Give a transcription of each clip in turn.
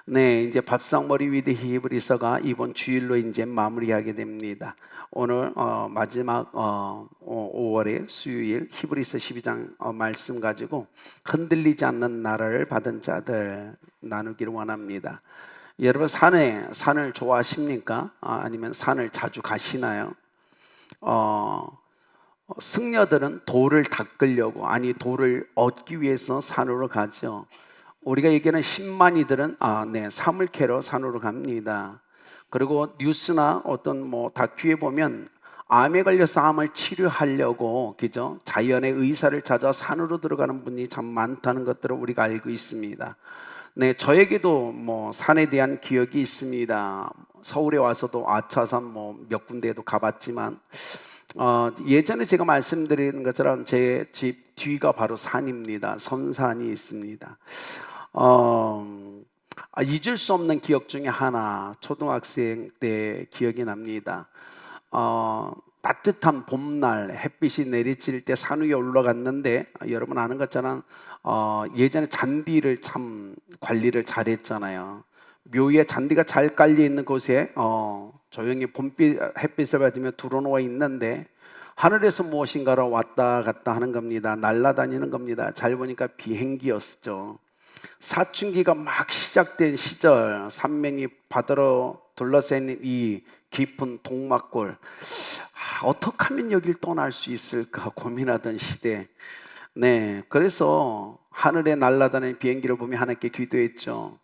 네, 이제 밥상머리 위드 히브리서가 이번 주일로 이제 마무리하게 됩니다. 오늘 마지막 5월의 수요일 히브리서 12장 말씀 가지고 흔들리지 않는 나라를 받은 자들 나누기를 원합니다. 여러분 산을 좋아하십니까? 아니면 산을 자주 가시나요? 승려들은 돌을 닦으려고, 아니 돌을 얻기 위해서 산으로 가죠. 우리가 얘기하는 신만이들은 사물 캐러 산으로 갑니다. 그리고 뉴스나 어떤 다큐에 보면 암에 걸려서 암을 치료하려고, 그죠? 자연의 의사를 찾아 산으로 들어가는 분이 참 많다는 것들을 우리가 알고 있습니다. 네, 저에게도 산에 대한 기억이 있습니다. 서울에 와서도 아차산 몇 군데에도 가봤지만 예전에 제가 말씀드린 것처럼 제 집 뒤가 바로 산입니다. 선산이 있습니다. 잊을 수 없는 기억 중에 하나, 초등학생 때 기억이 납니다. 따뜻한 봄날 햇빛이 내리칠 때 산 위에 올라갔는데, 여러분 아는 것처럼 예전에 잔디를 참 관리를 잘했잖아요. 묘에 잔디가 잘 깔려 있는 곳에 조용히 봄빛 햇빛을 받으며 들어놓아 있는데 하늘에서 무엇인가로 왔다 갔다 하는 겁니다. 날아다니는 겁니다. 잘 보니까 비행기였죠. 사춘기가 막 시작된 시절, 산맥이 바다로 둘러싼 이 깊은 동막골, 어떻게 하면 여길 떠날 수 있을까 고민하던 시대. 네, 그래서 하늘에 날아다니는 비행기를 보며 하나님께 기도했죠.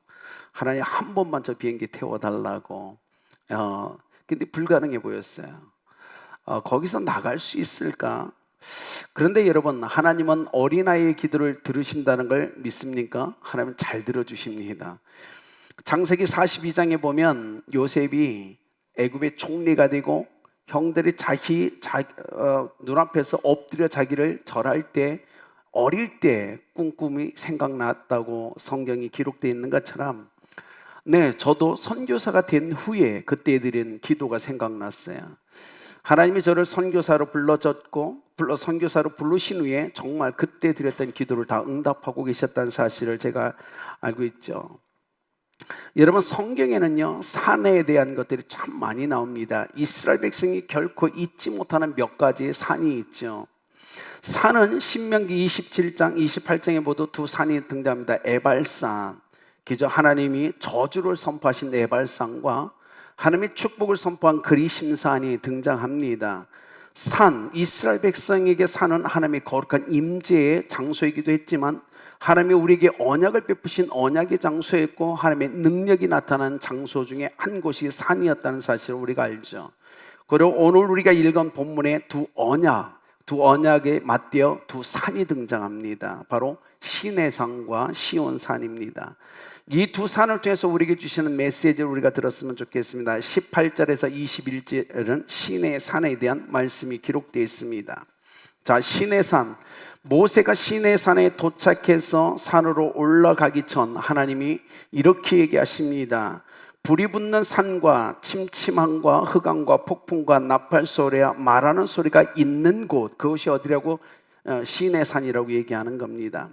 하나님, 한 번만 저 비행기 태워달라고. 근데 불가능해 보였어요. 거기서 나갈 수 있을까? 그런데 여러분, 하나님은 어린아이의 기도를 들으신다는 걸 믿습니까? 하나님은 잘 들어주십니다. 창세기 42장에 보면 요셉이 애굽의 총리가 되고 형들이 자기 눈앞에서 엎드려 자기를 절할 때 어릴 때 꿈이 생각났다고 성경이 기록되어 있는 것처럼, 네, 저도 선교사가 된 후에 그때 드린 기도가 생각났어요. 하나님이 저를 선교사로 선교사로 부르신 후에 정말 그때 드렸던 기도를 다 응답하고 계셨다는 사실을 제가 알고 있죠. 여러분, 성경에는요 산에 대한 것들이 참 많이 나옵니다. 이스라엘 백성이 결코 잊지 못하는 몇 가지의 산이 있죠. 산은 신명기 27장 28장에 모두 두 산이 등장합니다. 에발산, 그죠? 하나님이 저주를 선포하신 에발산과 하나님의 축복을 선포한 그리심산이 등장합니다. 이스라엘 백성에게 산은 하나님의 거룩한 임재의 장소이기도 했지만 하나님이 우리에게 언약을 베푸신 언약의 장소였고 하나님의 능력이 나타난 장소 중에 한 곳이 산이었다는 사실을 우리가 알죠. 그리고 오늘 우리가 읽은 본문에 두 언약에 맞대어 두 산이 등장합니다. 바로 시내산과 시온산입니다. 이 두 산을 통해서 우리에게 주시는 메시지를 우리가 들었으면 좋겠습니다. 18절에서 21절은 시내산에 대한 말씀이 기록되어 있습니다. 자, 시내산, 모세가 시내산에 도착해서 산으로 올라가기 전 하나님이 이렇게 얘기하십니다. 불이 붙는 산과 침침함과 흑암과 폭풍과 나팔 소리와 말하는 소리가 있는 곳, 그것이 어디라고? 시내산이라고 얘기하는 겁니다.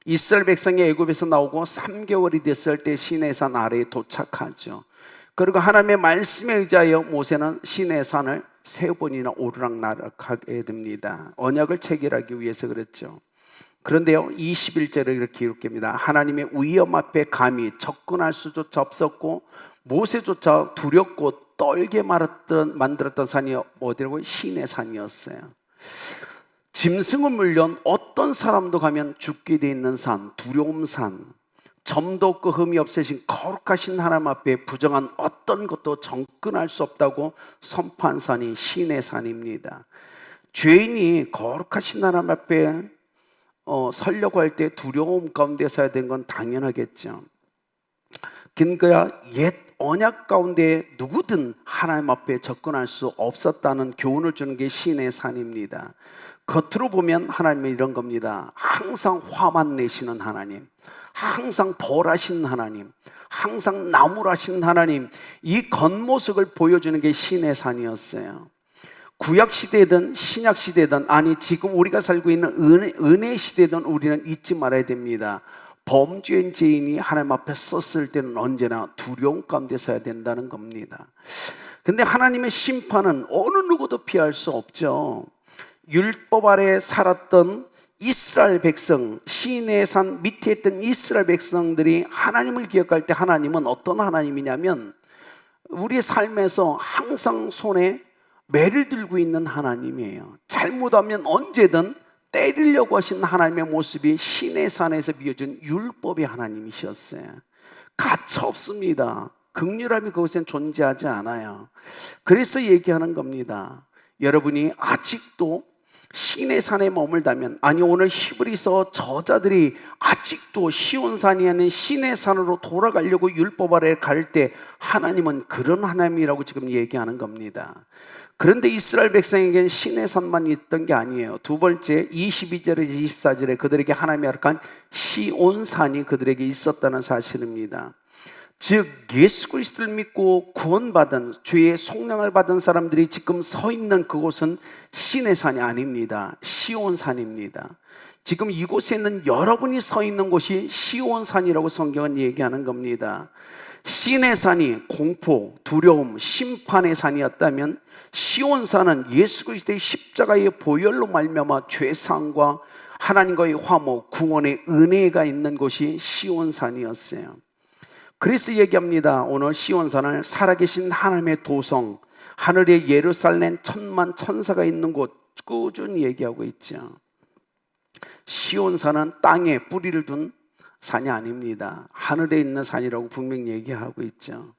이스라엘 백성이 애굽에서 나오고 3개월이 됐을 때 시내산 아래에 도착하죠. 그리고 하나님의 말씀에 의지하여 모세는 시내산을 3번이나 오르락내락하게 됩니다. 언약을 체결하기 위해서 그랬죠. 그런데요 21절에 이렇게 기록됩니다. 하나님의 위엄 앞에 감히 접근할 수조차 없었고 모세조차 두렵고 떨게 만들었던 산이 어디라고? 시내산이었어요. 짐승은 물론 어떤 사람도 가면 죽게 돼 있는 산, 두려움산, 점도 없고 흠이 없으신 거룩하신 하나님 앞에 부정한 어떤 것도 접근할 수 없다고 선포한 산이 시내산입니다. 죄인이 거룩하신 하나님 앞에 서려고 할 때 두려움 가운데 서야 되는 건 당연하겠죠. 그러니까 옛 언약 가운데 누구든 하나님 앞에 접근할 수 없었다는 교훈을 주는 게 시내산입니다. 겉으로 보면 하나님은 이런 겁니다. 항상 화만 내시는 하나님, 항상 벌하시는 하나님, 항상 나무라시는 하나님, 이 겉모습을 보여주는 게 시내산이었어요. 구약시대든 신약시대든, 아니 지금 우리가 살고 있는 은혜 시대든 우리는 잊지 말아야 됩니다. 범죄인 죄인이 하나님 앞에 섰을 때는 언제나 두려움 가운데 서야 된다는 겁니다. 근데 하나님의 심판은 어느 누구도 피할 수 없죠. 율법 아래 살았던 이스라엘 백성, 시내의 산 밑에 있던 이스라엘 백성들이 하나님을 기억할 때 하나님은 어떤 하나님이냐면 우리의 삶에서 항상 손에 매를 들고 있는 하나님이에요. 잘못하면 언제든 때리려고 하신 하나님의 모습이 시내산에서 비춰준 율법의 하나님이셨어요. 가차 없습니다. 긍휼함이 그곳엔 존재하지 않아요. 그래서 얘기하는 겁니다. 여러분이 아직도 시내산에 머물다면, 아니 오늘 히브리서 저자들이 아직도 시온산이 아닌 시내산으로 돌아가려고 율법 아래 갈 때 하나님은 그런 하나님이라고 지금 얘기하는 겁니다. 그런데 이스라엘 백성에게는 시내산만 있던 게 아니에요. 두 번째 22절에서 24절에 그들에게 하나님이 허락한 시온산이 그들에게 있었다는 사실입니다. 즉 예수 그리스도를 믿고 구원받은 죄의 속량을 받은 사람들이 지금 서 있는 그곳은 시내산이 아닙니다. 시온산입니다. 지금 이곳에 있는 여러분이 서 있는 곳이 시온산이라고 성경은 얘기하는 겁니다. 시내산이 공포, 두려움, 심판의 산이었다면 시온산은 예수 그리스도의 십자가의 보혈로 말미암아 죄사함과 하나님과의 화목, 구원의 은혜가 있는 곳이 시온산이었어요. 그래서 얘기합니다. 오늘 시온산을 살아계신 하나님의 도성, 하늘의 예루살렘 천만 천사가 있는 곳 꾸준히 얘기하고 있죠. 시온산은 땅에 뿌리를 둔 산이 아닙니다. 하늘에 있는 산이라고 분명히 얘기하고 있죠.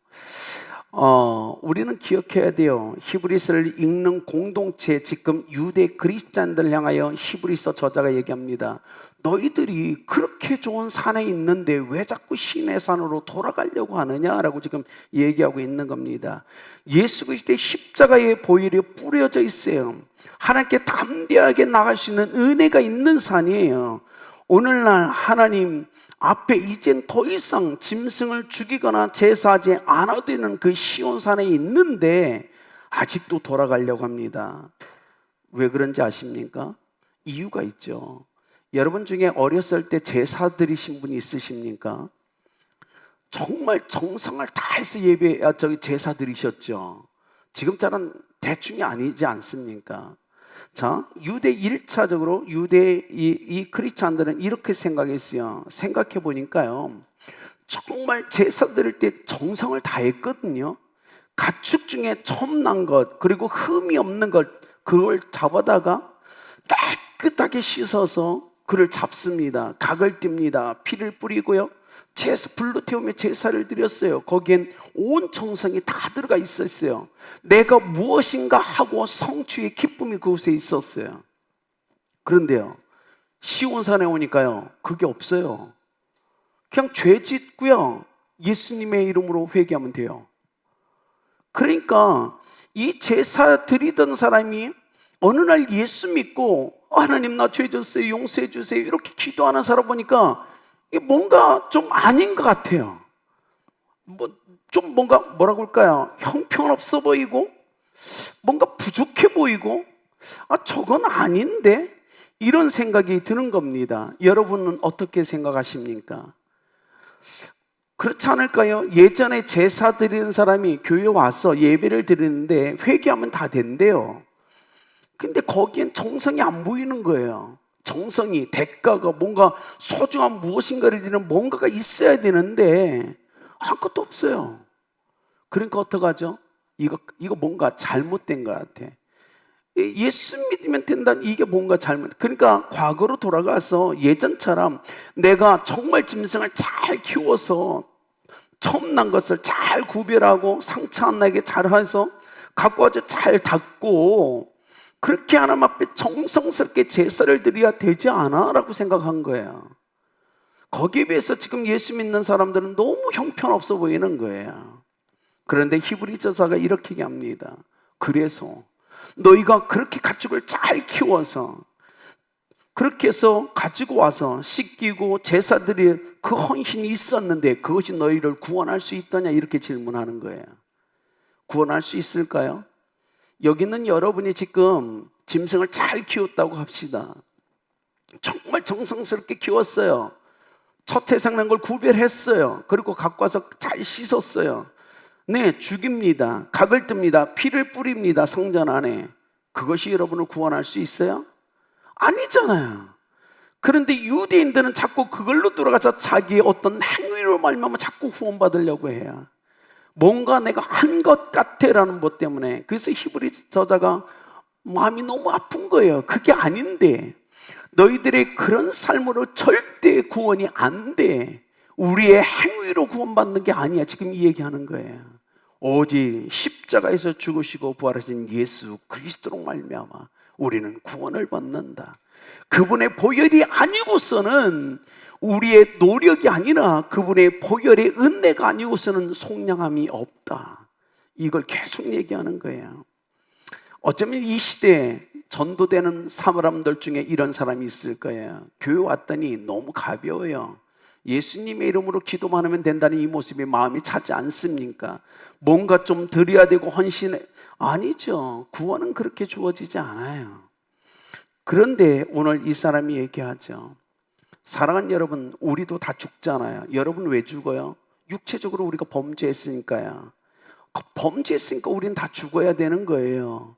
우리는 기억해야 돼요. 히브리서를 읽는 공동체, 지금 유대 그리스도인들을 향하여 히브리서 저자가 얘기합니다. 너희들이 그렇게 좋은 산에 있는데 왜 자꾸 시내 산으로 돌아가려고 하느냐라고 지금 얘기하고 있는 겁니다. 예수 그리스도의 십자가의 보혈이 뿌려져 있어요. 하나님께 담대하게 나갈 수 있는 은혜가 있는 산이에요. 오늘날 하나님 앞에 이젠 더 이상 짐승을 죽이거나 제사하지 않아도 되는 그 시온산에 있는데 아직도 돌아가려고 합니다. 왜 그런지 아십니까? 이유가 있죠. 여러분 중에 어렸을 때 제사 드리신 분이 있으십니까? 정말 정성을 다해서 제사 드리셨죠. 지금처럼 대충이 아니지 않습니까? 자, 유대 1차적으로 유대 이 크리스찬들은 이렇게 생각했어요. 생각해 보니까요, 정말 제사 드릴 때 정성을 다했거든요. 가축 중에 처음 난 것, 그리고 흠이 없는 것, 그걸 잡아다가 깨끗하게 씻어서 그를 잡습니다. 각을 띱니다. 피를 뿌리고요, 불로 태우며 제사를 드렸어요. 거기엔 온 정성이 다 들어가 있었어요. 내가 무엇인가 하고 성취의 기쁨이 그곳에 있었어요. 그런데요, 시온산에 오니까요, 그게 없어요. 그냥 죄 짓고요, 예수님의 이름으로 회개하면 돼요. 그러니까 이 제사 드리던 사람이 어느 날 예수 믿고 하나님 나 죄 졌어요, 용서해 주세요, 이렇게 기도하는 사람 보니까 이게 뭔가 좀 아닌 것 같아요. 좀 뭔가 뭐라고 할까요? 형편없어 보이고 뭔가 부족해 보이고, 저건 아닌데, 이런 생각이 드는 겁니다. 여러분은 어떻게 생각하십니까? 그렇지 않을까요? 예전에 제사 드리는 사람이 교회 와서 예배를 드리는데 회개하면 다 된대요. 근데 거기엔 정성이 안 보이는 거예요. 정성이, 대가가, 뭔가 소중한 무엇인가를 드리는 뭔가가 있어야 되는데 아무것도 없어요. 그러니까 어떡하죠? 이거 뭔가 잘못된 것 같아. 예수 믿으면 된다는, 이게 뭔가 그러니까 과거로 돌아가서 예전처럼 내가 정말 짐승을 잘 키워서 처음 난 것을 잘 구별하고 상처 안 나게 잘 해서 갖고 와서 잘 닦고 그렇게 하나님 앞에 정성스럽게 제사를 드려야 되지 않아? 라고 생각한 거예요. 거기에 비해서 지금 예수 믿는 사람들은 너무 형편없어 보이는 거예요. 그런데 히브리 저자가 이렇게 얘기합니다. 그래서 너희가 그렇게 가축을 잘 키워서 그렇게 해서 가지고 와서 씻기고 제사 드릴 그 헌신이 있었는데 그것이 너희를 구원할 수 있더냐, 이렇게 질문하는 거예요. 구원할 수 있을까요? 여기는 여러분이 지금 짐승을 잘 키웠다고 합시다. 정말 정성스럽게 키웠어요. 첫 태생 난 걸 구별했어요. 그리고 갖고 와서 잘 씻었어요. 네, 죽입니다. 각을 뜹니다. 피를 뿌립니다. 성전 안에. 그것이 여러분을 구원할 수 있어요? 아니잖아요. 그런데 유대인들은 자꾸 그걸로 돌아가서 자기의 어떤 행위로 말미암아 자꾸 구원받으려고 해요. 뭔가 내가 한 것 같아라는 것 때문에. 그래서 히브리 저자가 마음이 너무 아픈 거예요. 그게 아닌데 너희들의 그런 삶으로 절대 구원이 안 돼. 우리의 행위로 구원받는 게 아니야. 지금 이 얘기하는 거예요. 오직 십자가에서 죽으시고 부활하신 예수 그리스도로 말미암아 우리는 구원을 받는다. 그분의 보혈이 아니고서는, 우리의 노력이 아니라 그분의 보혈의 은혜가 아니고서는 속량함이 없다. 이걸 계속 얘기하는 거예요. 어쩌면 이 시대에 전도되는 사람들 중에 이런 사람이 있을 거예요. 교회 왔더니 너무 가벼워요. 예수님의 이름으로 기도만 하면 된다는 이 모습이 마음이 차지 않습니까? 뭔가 좀 드려야 되고 헌신해. 아니죠. 구원은 그렇게 주어지지 않아요. 그런데 오늘 이 사람이 얘기하죠. 사랑하는 여러분, 우리도 다 죽잖아요. 여러분 왜 죽어요? 육체적으로 우리가 범죄했으니까요. 범죄했으니까 우리는 다 죽어야 되는 거예요.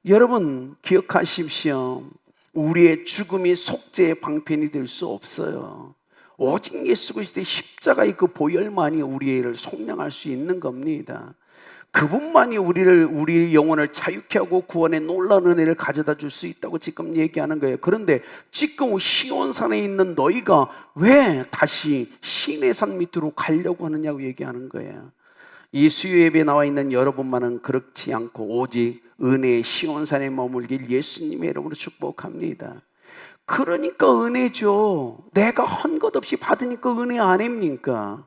여러분 기억하십시오. 우리의 죽음이 속죄의 방편이 될 수 없어요. 오직 예수 그리스도의 십자가의 그 보혈만이 우리를 속량할 수 있는 겁니다. 그분만이 우리 영혼을 자유케 하고 구원의 놀라운 은혜를 가져다 줄 수 있다고 지금 얘기하는 거예요. 그런데 지금 시온산에 있는 너희가 왜 다시 시내산 밑으로 가려고 하느냐고 얘기하는 거예요. 이 수요 예배에 나와 있는 여러분만은 그렇지 않고 오직 은혜의 시온산에 머물길 예수님의 이름으로 축복합니다. 그러니까 은혜죠. 내가 한 것 없이 받으니까 은혜 아닙니까?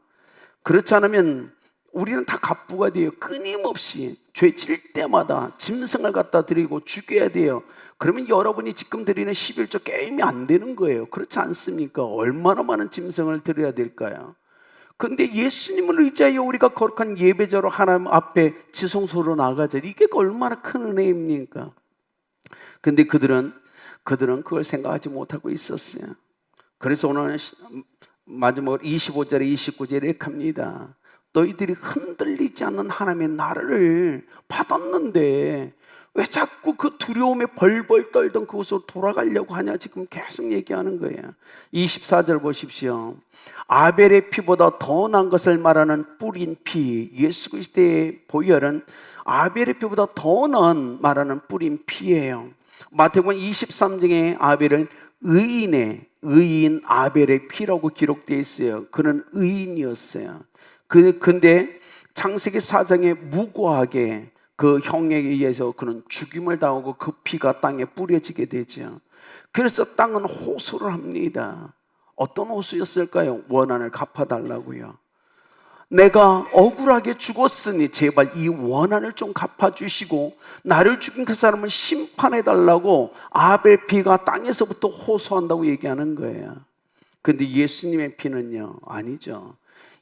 그렇지 않으면 우리는 다 갑부가 돼요. 끊임없이 죄 질 때마다 짐승을 갖다 드리고 죽여야 돼요. 그러면 여러분이 지금 드리는 11조 게임이 안 되는 거예요. 그렇지 않습니까? 얼마나 많은 짐승을 드려야 될까요? 그런데 예수님을 의지하여 우리가 거룩한 예배자로 하나님 앞에 지성소로 나가자. 이게 얼마나 큰 은혜입니까? 근데 그들은 그걸 생각하지 못하고 있었어요. 그래서 오늘 마지막으로 25절에 29절에 이렇게 합니다. 너희들이 흔들리지 않는 하나님의 나라를 받았는데 왜 자꾸 그 두려움에 벌벌 떨던 그곳으로 돌아가려고 하냐, 지금 계속 얘기하는 거예요. 24절 보십시오. 아벨의 피보다 더 나은 것을 말하는 뿌린 피, 예수 그리스도의 보혈은 아벨의 피보다 더 나은 말하는 뿌린 피예요. 마태복음 23장에 아벨을 의인 아벨의 피라고 기록되어 있어요. 그는 의인이었어요. 근데 창세기 4장에 무고하게 그 형에게 의해서 그는 죽임을 당하고 그 피가 땅에 뿌려지게 되죠. 그래서 땅은 호소를 합니다. 어떤 호소였을까요? 원한을 갚아달라고요. 내가 억울하게 죽었으니 제발 이 원한을 좀 갚아주시고 나를 죽인 그 사람을 심판해달라고 아벨 피가 땅에서부터 호소한다고 얘기하는 거예요. 근데 예수님의 피는요, 아니죠.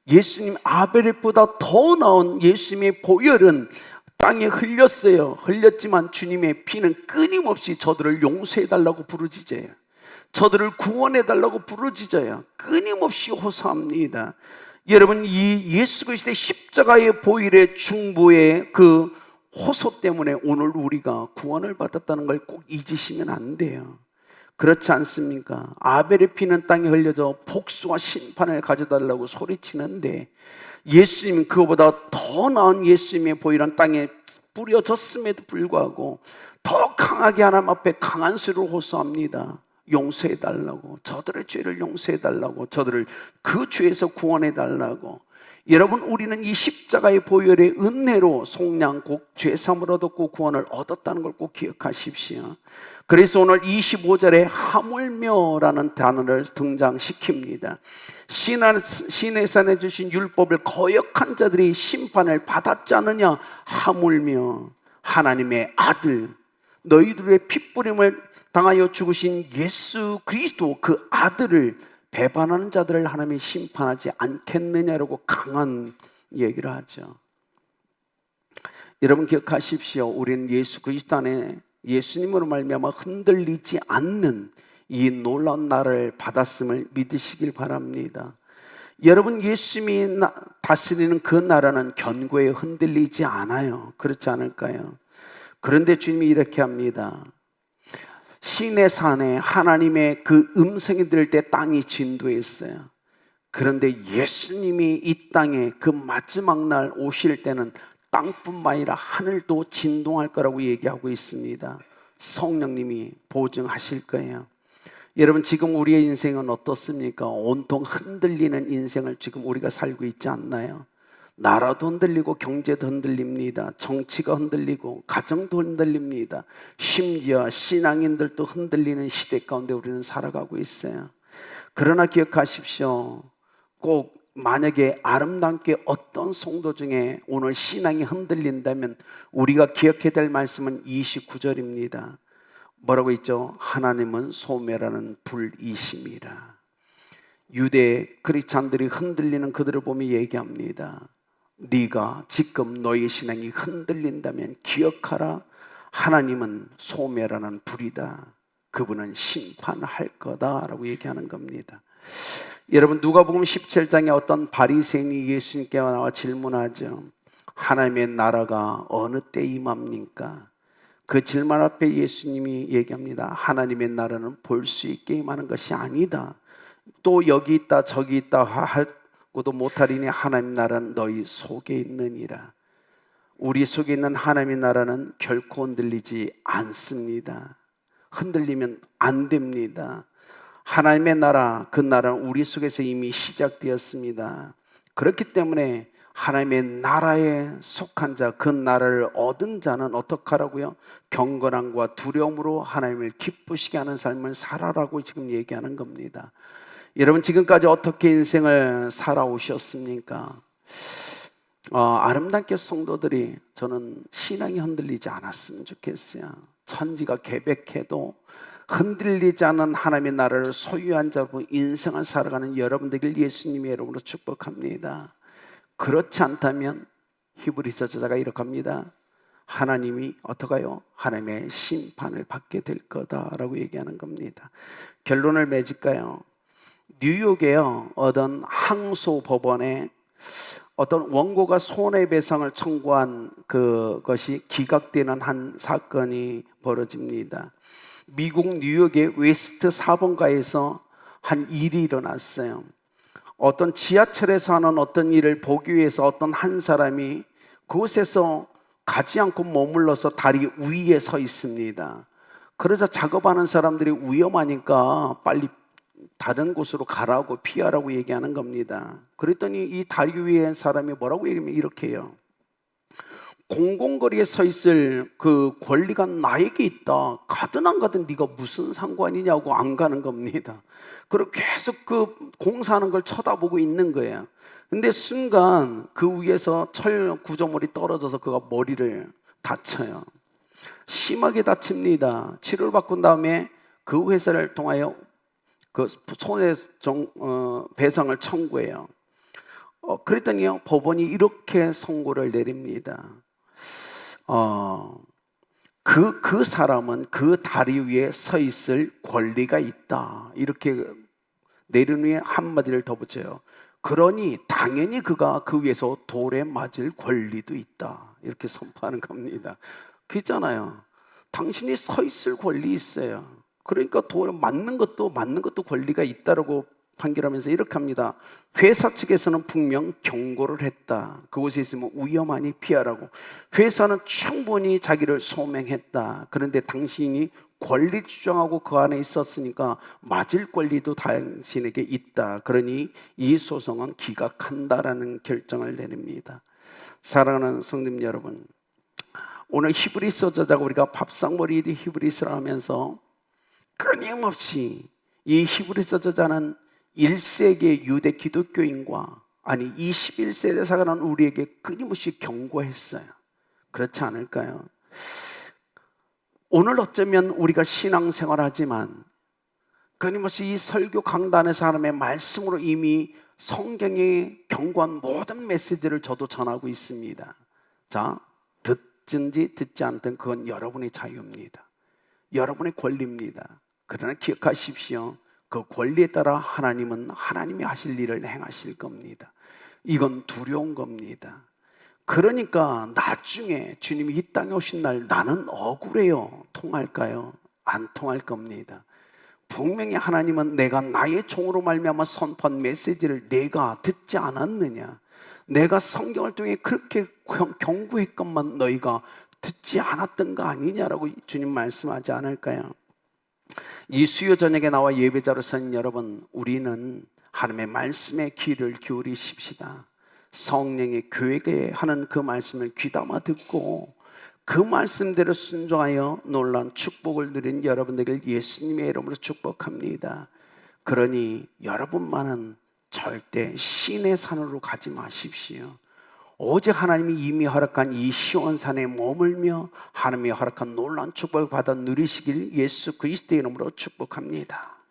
예수님 아벨의 피보다 더 나은 예수님의 보혈은 땅에 흘렸어요. 흘렸지만 주님의 피는 끊임없이 저들을 용서해달라고 부르짖어요. 저들을 구원해달라고 부르짖어요. 끊임없이 호소합니다. 여러분, 이 예수 그리스도의 십자가의 보혈의 중보의 그 호소 때문에 오늘 우리가 구원을 받았다는 걸 꼭 잊으시면 안 돼요. 그렇지 않습니까? 아벨의 피는 땅에 흘려져 복수와 심판을 가져달라고 소리치는데 예수님은 그거보다 더 나은 예수님의 보혈은 땅에 뿌려졌음에도 불구하고 더 강하게 하나님 앞에 강한 소리로 호소합니다. 용서해달라고, 저들의 죄를 용서해달라고, 저들을 그 죄에서 구원해달라고. 여러분, 우리는 이 십자가의 보혈의 은혜로 속량, 곧 죄사함을 얻었고 구원을 얻었다는 걸 꼭 기억하십시오. 그래서 오늘 25절에 하물며라는 단어를 등장시킵니다. 시내산에 주신 율법을 거역한 자들이 심판을 받았지 않느냐. 하물며 하나님의 아들, 너희들의 핏부림을 당하여 죽으신 예수 그리스도 그 아들을 배반하는 자들을 하나님이 심판하지 않겠느냐라고 강한 얘기를 하죠. 여러분 기억하십시오. 우리는 예수 그리스도 안에 예수님으로 말미암아 흔들리지 않는 이 놀라운 나라를 받았음을 믿으시길 바랍니다. 여러분, 예수님이 다스리는 그 나라는 견고에 흔들리지 않아요. 그렇지 않을까요? 그런데 주님이 이렇게 합니다. 시내 산에 하나님의 그 음성이 들을 때 땅이 진도했어요. 그런데 예수님이 이 땅에 그 마지막 날 오실 때는 땅뿐만 아니라 하늘도 진동할 거라고 얘기하고 있습니다. 성령님이 보증하실 거예요. 여러분, 지금 우리의 인생은 어떻습니까? 온통 흔들리는 인생을 지금 우리가 살고 있지 않나요? 나라도 흔들리고 경제도 흔들립니다. 정치가 흔들리고 가정도 흔들립니다. 심지어 신앙인들도 흔들리는 시대 가운데 우리는 살아가고 있어요. 그러나 기억하십시오. 꼭 만약에 아름답게 어떤 성도 중에 오늘 신앙이 흔들린다면 우리가 기억해야 될 말씀은 29절입니다. 뭐라고 있죠? 하나님은 소멸하는 불이심이라. 유대 크리스찬들이 흔들리는 그들을 보며 얘기합니다. 네가 지금 너의 신앙이 흔들린다면 기억하라. 하나님은 소멸하는 불이다. 그분은 심판할 거다라고 얘기하는 겁니다. 여러분, 누가복음 17장에 어떤 바리새인이 예수님께 나와 질문하죠. 하나님의 나라가 어느 때 임합니까? 그 질문 앞에 예수님이 얘기합니다. 하나님의 나라는 볼 수 있게 임하는 것이 아니다. 또 여기 있다 저기 있다 하고도 못하리니 하나님 나라는 너희 속에 있느니라. 우리 속에 있는 하나님의 나라는 결코 흔들리지 않습니다. 흔들리면 안 됩니다. 하나님의 나라, 그 나라는 우리 속에서 이미 시작되었습니다. 그렇기 때문에 하나님의 나라에 속한 자, 그 나라를 얻은 자는 어떻게 하라고요? 경건함과 두려움으로 하나님을 기쁘시게 하는 삶을 살아라고 지금 얘기하는 겁니다. 여러분, 지금까지 어떻게 인생을 살아오셨습니까? 아름답게 성도들이, 저는 신앙이 흔들리지 않았으면 좋겠어요. 천지가 개백해도 흔들리지 않은 하나님의 나라를 소유한 자로 인생을 살아가는 여러분들을 예수님의 이름으로 축복합니다. 그렇지 않다면 히브리서 저자가 이렇게 합니다. 하나님이 어떡해요? 하나님의 심판을 받게 될 거다라고 얘기하는 겁니다. 결론을 맺을까요? 뉴욕에요, 어떤 항소법원에 어떤 원고가 손해배상을 청구한 그것이 기각되는 한 사건이 벌어집니다. 미국 뉴욕의 웨스트 사번가에서 한 일이 일어났어요. 어떤 지하철에서 하는 어떤 일을 보기 위해서 어떤 한 사람이 그곳에서 가지 않고 머물러서 다리 위에 서 있습니다. 그러자 작업하는 사람들이 위험하니까 빨리 다른 곳으로 가라고, 피하라고 얘기하는 겁니다. 그랬더니 이 다리 위에 사람이 뭐라고 얘기하면 이렇게 해요. 공공거리에 서 있을 그 권리가 나에게 있다. 가든 안 가든 네가 무슨 상관이냐고 안 가는 겁니다. 그리고 계속 그 공사하는 걸 쳐다보고 있는 거예요. 근데 순간 그 위에서 철 구조물이 떨어져서 그가 머리를 다쳐요. 심하게 다칩니다. 치료를 받고 다음에 그 회사를 통하여 그 손해배상을 청구해요. 그랬더니요, 법원이 이렇게 선고를 내립니다. 그 사람은 그 다리 위에 서 있을 권리가 있다. 이렇게 내린 후에 한마디를 더 붙여요. 그러니 당연히 그가 그 위에서 돌에 맞을 권리도 있다. 이렇게 선포하는 겁니다. 그렇잖아요. 당신이 서 있을 권리 있어요. 그러니까 돌에 맞는 것도 권리가 있다라고 판결하면서 이렇게 합니다. 회사 측에서는 분명 경고를 했다. 그곳에 있으면 위험하니 피하라고. 회사는 충분히 자기를 소명했다. 그런데 당신이 권리 주장하고 그 안에 있었으니까 맞을 권리도 당신에게 있다. 그러니 이 소송은 기각한다라는 결정을 내립니다. 사랑하는 성도님 여러분, 오늘 히브리서 저자가 우리가 밥상머리 히브리서를 하면서 끊임없이 이 히브리서 저자는 1세기의 유대 기독교인과 21세기에 살아가는 우리에게 끊임없이 경고했어요. 그렇지 않을까요? 오늘 어쩌면 우리가 신앙생활하지만 끊임없이 이 설교 강단에서 하나님의 말씀으로 이미 성경에 경고한 모든 메시지를 저도 전하고 있습니다. 자, 듣든지 듣지 않든 그건 여러분의 자유입니다. 여러분의 권리입니다. 그러나 기억하십시오. 그 권리에 따라 하나님은 하나님이 하실 일을 행하실 겁니다. 이건 두려운 겁니다. 그러니까 나중에 주님이 이 땅에 오신 날 나는 억울해요. 통할까요? 안 통할 겁니다. 분명히 하나님은 내가 나의 종으로 말미암아 선포한 메시지를 내가 듣지 않았느냐? 내가 성경을 통해 그렇게 경고했건만 너희가 듣지 않았던 거 아니냐라고 주님 말씀하지 않을까요? 이 수요 저녁에 나와 예배자로 선 여러분, 우리는 하나님의 말씀에 귀를 기울이십시다. 성령의 교회에 하는 그 말씀을 귀담아 듣고 그 말씀대로 순종하여 놀라운 축복을 누린 여러분들을 예수님의 이름으로 축복합니다. 그러니 여러분만은 절대 신의 산으로 가지 마십시오. 오직 하나님이 이미 허락한 이 시온산에 머물며 하나님이 허락한 놀라운 축복을 받아 누리시길 예수 그리스도의 이름으로 축복합니다.